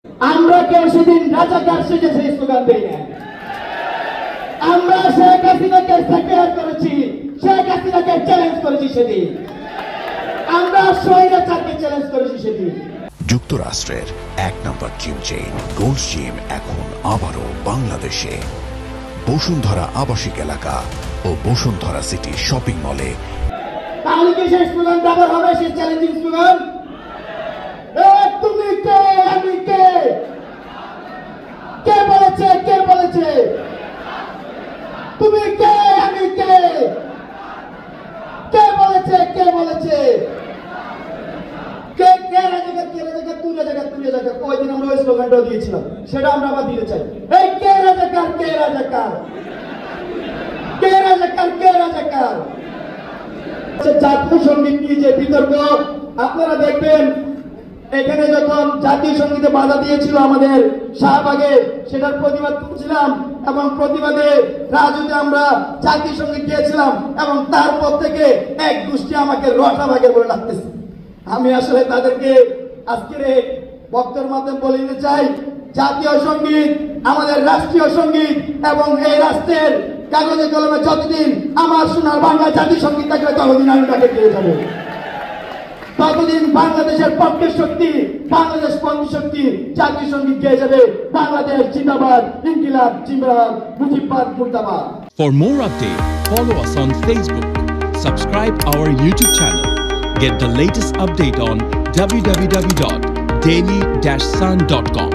আমরা কেউ সেদিন রাজাকার সেজে সেই স্লোগান দেই না। আমরা শেখ হাসিনাকে সাকিয়ার করেছি, শেখ হাসিনাকে চ্যালেঞ্জ করেছি সেদিন। আমরা স্বৈরাচারকে চ্যালেঞ্জ করেছি সেদিন। যুক্তরাষ্ট্রের এক নম্বর জিম চেইন গোল্ডস জিম এখন আবারও বাংলাদেশে বসুন্ধরা আবাসিক এলাকা ও বসুন্ধরা সিটি শপিং মলে। তাহলে কি সেই স্লোগান ব্যবহার হবে, সেই চ্যালেঞ্জিং স্লোগান? তুমি কে, আমি কে? কে বলেছে, কে বলেছে? তুমি কে, আমি কে? কে বলেছে, কে বলেছে? কে কে রাজাকার, কে রাজাকার, তুই রাজাকার, তুই রাজাকার। ওই দিন আমরা ওই স্লোগানটাও দিয়েছিলাম, সেটা আমরা আবার দিতে চাই। এই কে রাজাকার, কে রাজাকার, কে রাজাকার, কে রাজাকার? জাতীয় সঙ্গীত নিয়ে যে বিতর্ক আপনারা দেখবেন, এখানে যখন জাতীয় সঙ্গীতে বাধা দিয়েছিল আমাদের শাহবাগে, সেটার প্রতিবাদ করছিলাম এবং প্রতিবাদে রাজুতে আমরা জাতীয় সঙ্গীত গিয়েছিলাম এবং তারপর থেকে এক গোষ্ঠী আমাকে রসাভাগে বলে ডাকতেছে। আমি আসলে তাদেরকে আজকের বক্তব্যের মাধ্যমে বলে দিতে চাই, জাতীয় সঙ্গীত আমাদের রাষ্ট্রীয় সঙ্গীত এবং এই রাষ্ট্রের কাগজে কলমে যতদিন আমার সোনার বাংলা জাতীয় সঙ্গীত থাকবে ততদিন আমি তাকে দিয়ে যাবো। ততদিন বাংলাদেশের পক্ষের শক্তি, বাংলাদেশ পক্ষের শক্তি জাতীয় সঙ্গীত গেয়ে যাবে। বাংলাদেশ জিন্দাবাদ, ইনকিলাব জিন্দাবাদ, মুজিববাদ মুর্দাবাদ। For more updates, follow us on Facebook, subscribe our YouTube channel, get the latest update on www.daily-sun.com.